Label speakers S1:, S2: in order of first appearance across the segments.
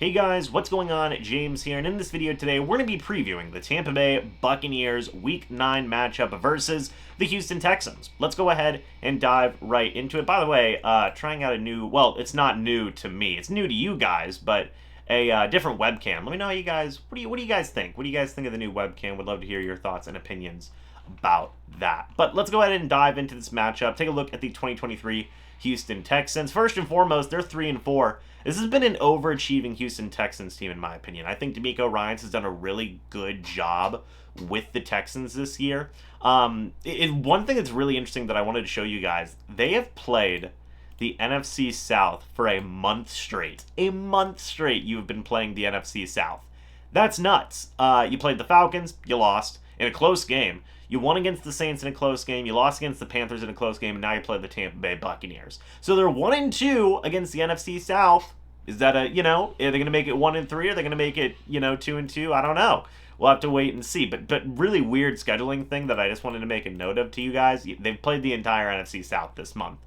S1: Hey guys, what's going on? James here, and in this video today, we're going to be previewing the Tampa Bay Buccaneers Week 9 matchup versus the Houston Texans. Let's go ahead and dive right into it. By the way, trying out a new, well, it's not new to me, it's new to you guys, but a different webcam. Let me know how you guys, what do you guys think? What do you guys think of the new webcam? Would love to hear your thoughts and opinions about that. But let's go ahead and dive into this matchup. Take a look at the 2023 Houston Texans. First and foremost, they're 3-4. This has been an overachieving Houston Texans team, in my opinion. I think DeMeco Ryans has done a really good job with the Texans this year. One thing that's really interesting that I wanted to show you guys, they have played the NFC South for a month straight. A month straight you have been playing the NFC South. That's nuts. You played the Falcons, you lost in a close game. You won against the Saints in a close game. You lost against the Panthers in a close game. And now you play the Tampa Bay Buccaneers. So they're 1-2 against the NFC South. Is that are they going to make it 1-3? Are they going to make it, 2-2? I don't know. We'll have to wait and see. But really weird scheduling thing that I just wanted to make a note of to you guys. They've played the entire NFC South this month.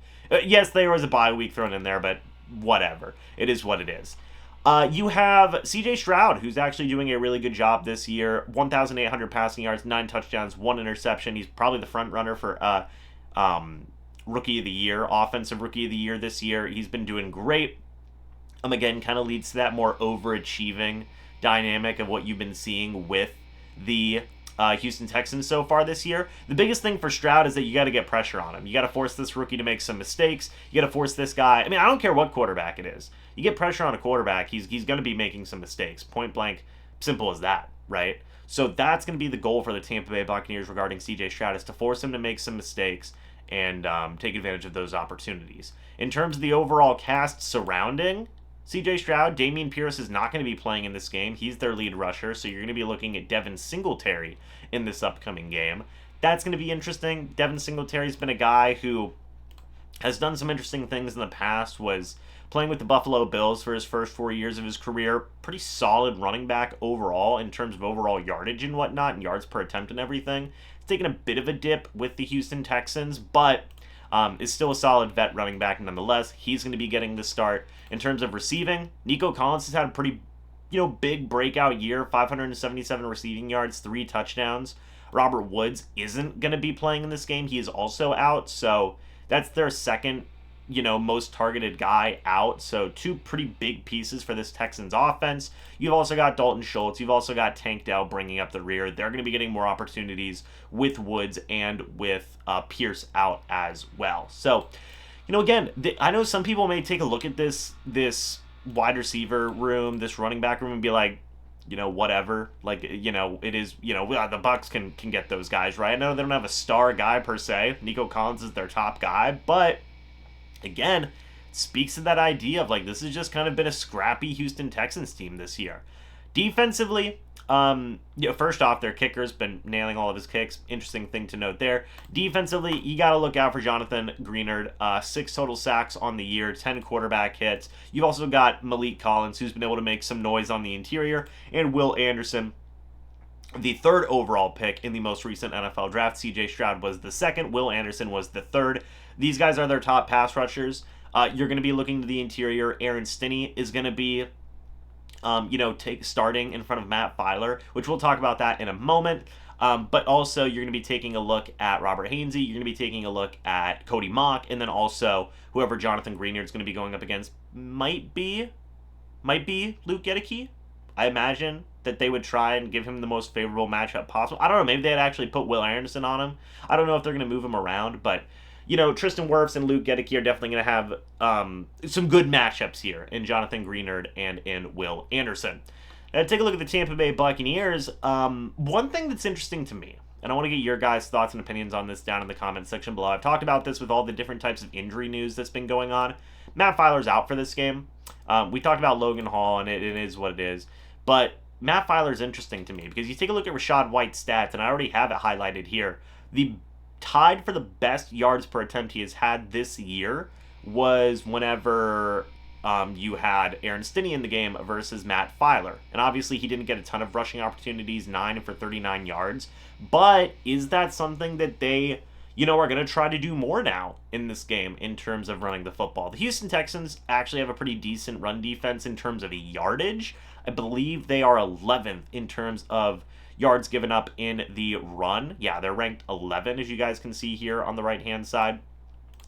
S1: Yes, there was a bye week thrown in there, but whatever. It is what it is. You have C.J. Stroud, who's actually doing a really good job this year. 1,800 passing yards, 9 touchdowns, 1 interception. He's probably the front runner for Rookie of the Year, Offensive Rookie of the Year this year. He's been doing great. Again, kind of leads to that more overachieving dynamic of what you've been seeing with the Houston Texans so far this year. The biggest thing for Stroud is that you got to get pressure on him. You got to force this rookie to make some mistakes. You got to force this guy. I mean, I don't care what quarterback it is. You get pressure on a quarterback, he's going to be making some mistakes. Point blank, simple as that, right? So that's going to be the goal for the Tampa Bay Buccaneers regarding C.J. Stroud, is to force him to make some mistakes and take advantage of those opportunities. In terms of the overall cast surrounding C.J. Stroud, Dameon Pierce is not going to be playing in this game. He's their lead rusher, so you're going to be looking at Devin Singletary in this upcoming game. That's going to be interesting. Devin Singletary's been a guy who has done some interesting things in the past, was playing with the Buffalo Bills for his first 4 years of his career. Pretty solid running back overall in terms of overall yardage and whatnot, and yards per attempt and everything. He's taken a bit of a dip with the Houston Texans, but is still a solid vet running back nonetheless. He's going to be getting the start. In terms of receiving, Nico Collins has had a pretty, big breakout year. 577 receiving yards, 3 touchdowns. Robert Woods isn't going to be playing in this game. He is also out, so that's their second, most targeted guy out. So 2 pretty big pieces for this Texans offense. You've also got Dalton Schultz. You've also got Tank Dell bringing up the rear. They're going to be getting more opportunities with Woods and with Pierce out as well. So, again, I know some people may take a look at this wide receiver room, this running back room, and be like, whatever. Like, it is, the Bucs can get those guys, right? I know they don't have a star guy per se. Nico Collins is their top guy, but again, speaks to that idea of, like, this has just kind of been a scrappy Houston Texans team this year. Defensively, first off, their kicker's been nailing all of his kicks. Interesting thing to note there. Defensively, you got to look out for Jonathan Greenard. 6 total sacks on the year, 10 quarterback hits. You've also got Malik Collins, who's been able to make some noise on the interior, and Will Anderson, the 3rd overall pick in the most recent NFL draft. C.J. Stroud was the 2nd. Will Anderson was the 3rd. These guys are their top pass rushers. You're going to be looking to the interior. Aaron Stinney is going to be, starting in front of Matt Filer, which we'll talk about that in a moment. But also, you're going to be taking a look at Robert Hainsey. You're going to be taking a look at Cody Mock, and then also whoever Jonathan Greenard's going to be going up against might be Luke Gedeke. I imagine that they would try and give him the most favorable matchup possible. I don't know, maybe they'd actually put Will Anderson on him. I don't know if they're going to move him around, but Tristan Wirfs and Luke Gedeke are definitely going to have some good matchups here in Jonathan Greenard and in Will Anderson. Now, take a look at the Tampa Bay Buccaneers. One thing that's interesting to me, and I want to get your guys' thoughts and opinions on this down in the comments section below. I've talked about this with all the different types of injury news that's been going on. Matt Filer's out for this game. We talked about Logan Hall, and it is what it is. But Matt Filer's interesting to me because you take a look at Rachaad White's stats, and I already have it highlighted here. The tied for the best yards per attempt he has had this year was whenever you had Aaron Stinney in the game versus Matt Filer. And obviously he didn't get a ton of rushing opportunities, 9 for 39 yards. But is that something that they, are going to try to do more now in this game in terms of running the football. The Houston Texans actually have a pretty decent run defense in terms of yardage. I believe they are 11th in terms of yards given up in the run. Yeah, they're ranked 11, as you guys can see here on the right-hand side.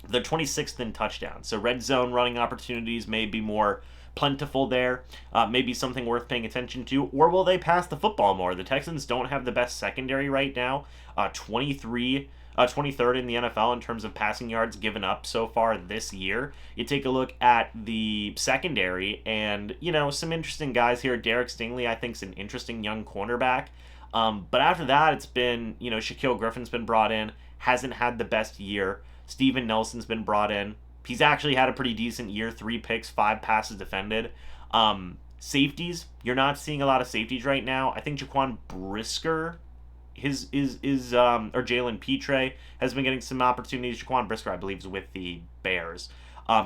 S1: They're 26th in touchdowns. So red zone running opportunities may be more plentiful there. Maybe something worth paying attention to. Or will they pass the football more? The Texans don't have the best secondary right now. 23rd in the NFL in terms of passing yards given up so far this year. You take a look at the secondary and, some interesting guys here. Derek Stingley, I think, is an interesting young cornerback. But after that, it's been, Shaquille Griffin's been brought in, hasn't had the best year. Steven Nelson's been brought in. He's actually had a pretty decent year, 3 picks, 5 passes defended. Safeties, you're not seeing a lot of safeties right now. I think Jaquan Brisker or Jalen Petre has been getting some opportunities. Jaquan Brisker, I believe, is with the Bears.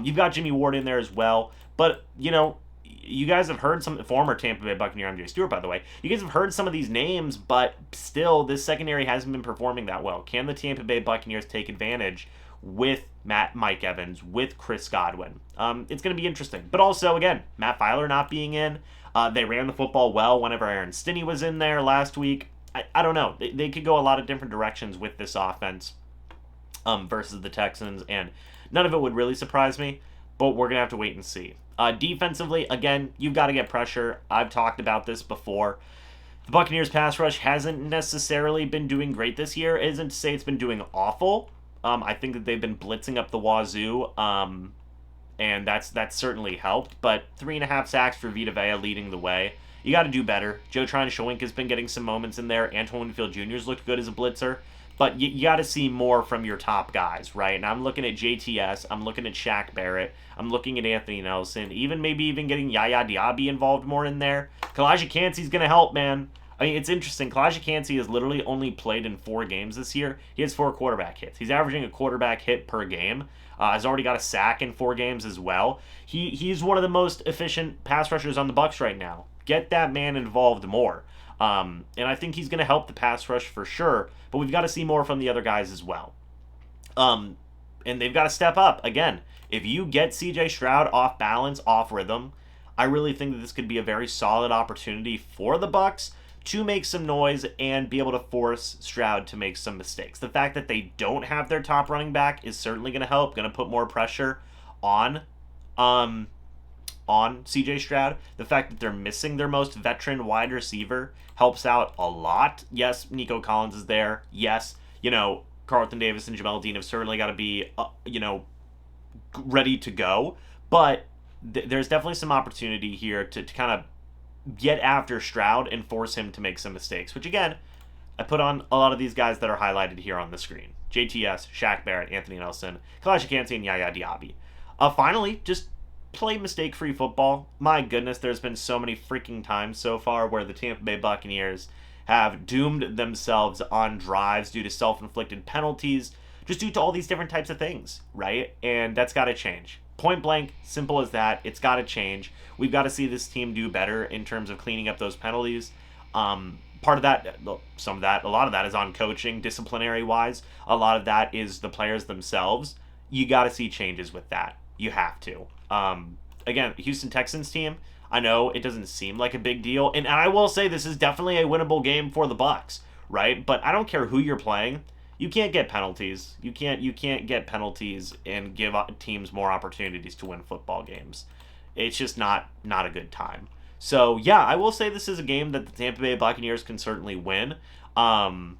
S1: You've got Jimmy Ward in there as well. But, you guys have heard some former Tampa Bay Buccaneer MJ Stewart, by the way. You guys have heard some of these names, but still, this secondary hasn't been performing that well. Can the Tampa Bay Buccaneers take advantage with Mike Evans, with Chris Godwin? It's going to be interesting. But also, again, Matt Filer not being in. They ran the football well whenever Aaron Stinney was in there last week. I don't know. They could go a lot of different directions with this offense versus the Texans, and none of it would really surprise me, but we're going to have to wait and see. Defensively, again, you've got to get pressure. I've talked about this before. The Buccaneers pass rush hasn't necessarily been doing great this year. It isn't to say it's been doing awful. I think that they've been blitzing up the wazoo, and that's certainly helped. But 3.5 sacks for Vita Vea leading the way. You got to do better. Joe Tryon-Shoyinka has been getting some moments in there. Antoine Winfield Jr.'s looked good as a blitzer. But you got to see more from your top guys, right? And I'm looking at JTS. I'm looking at Shaq Barrett. I'm looking at Anthony Nelson. Maybe even getting Yaya Diaby involved more in there. Kalijah Kancey's going to help, man. I mean, it's interesting. Kalijah Kancey has literally only played in 4 games this year. He has 4 quarterback hits. He's averaging a quarterback hit per game. Has already got a sack in 4 games as well. He's one of the most efficient pass rushers on the Bucs right now. Get that man involved more. And I think he's going to help the pass rush for sure, but we've got to see more from the other guys as well. And they've got to step up. Again, if you get CJ Stroud off balance, off rhythm, I really think that this could be a very solid opportunity for the Bucs to make some noise and be able to force Stroud to make some mistakes. The fact that they don't have their top running back is certainly going to help, going to put more pressure on CJ Stroud. The fact that they're missing their most veteran wide receiver helps out a lot. Yes, Nico Collins is there. Yes, Carlton Davis and Jamel Dean have certainly got to be, ready to go. But there's definitely some opportunity here to kind of get after Stroud and force him to make some mistakes, which, again, I put on a lot of these guys that are highlighted here on the screen. JTS, Shaq Barrett, Anthony Nelson, Kalijah Kancey, and Yaya Diaby. Finally, just play mistake-free football. My goodness, there's been so many freaking times so far where the Tampa Bay Buccaneers have doomed themselves on drives due to self-inflicted penalties, just due to all these different types of things, right? And that's got to change. Point blank, simple as that. It's got to change. We've got to see this team do better in terms of cleaning up those penalties. Part of that, a lot of that is on coaching, disciplinary-wise. A lot of that is the players themselves. You got to see changes with that. You have to. Again, Houston Texans team, I know it doesn't seem like a big deal, and I will say this is definitely a winnable game for the Bucs, right? But I don't care who you're playing. You can't get penalties. You can't get penalties and give teams more opportunities to win football games. It's just not a good time. So, yeah, I will say this is a game that the Tampa Bay Buccaneers can certainly win. And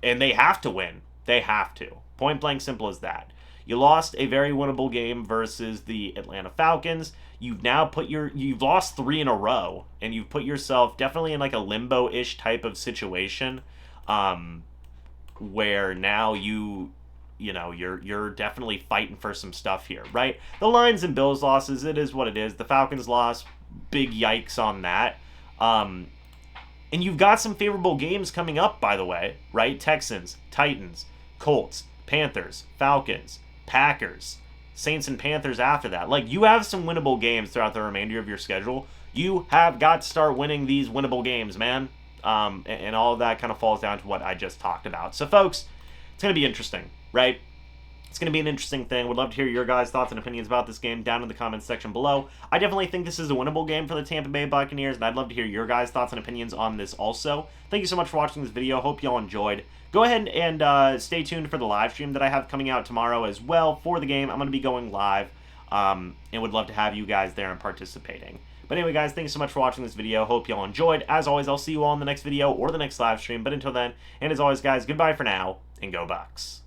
S1: they have to win. They have to. Point blank, simple as that. You lost a very winnable game versus the Atlanta Falcons. You've lost 3 in a row, and you've put yourself definitely in like a limbo-ish type of situation, where now you're definitely fighting for some stuff here, right? The Lions and Bills losses, it is what it is. The Falcons lost, big yikes on that. And you've got some favorable games coming up, by the way, right? Texans, Titans, Colts, Panthers, Falcons, Packers, Saints and Panthers after that. Like, you have some winnable games throughout the remainder of your schedule. You have got to start winning these winnable games, man. And all of that kind of falls down to what I just talked about. So, folks, it's going to be interesting, right? It's going to be an interesting thing. Would love to hear your guys' thoughts and opinions about this game down in the comments section below. I definitely think this is a winnable game for the Tampa Bay Buccaneers, and I'd love to hear your guys' thoughts and opinions on this also. Thank you so much for watching this video. Hope y'all enjoyed. Go ahead and stay tuned for the live stream that I have coming out tomorrow as well for the game. I'm going to be going live, and would love to have you guys there and participating. But anyway, guys, thanks so much for watching this video. Hope y'all enjoyed. As always, I'll see you all in the next video or the next live stream. But until then, and as always, guys, goodbye for now, and go Bucs.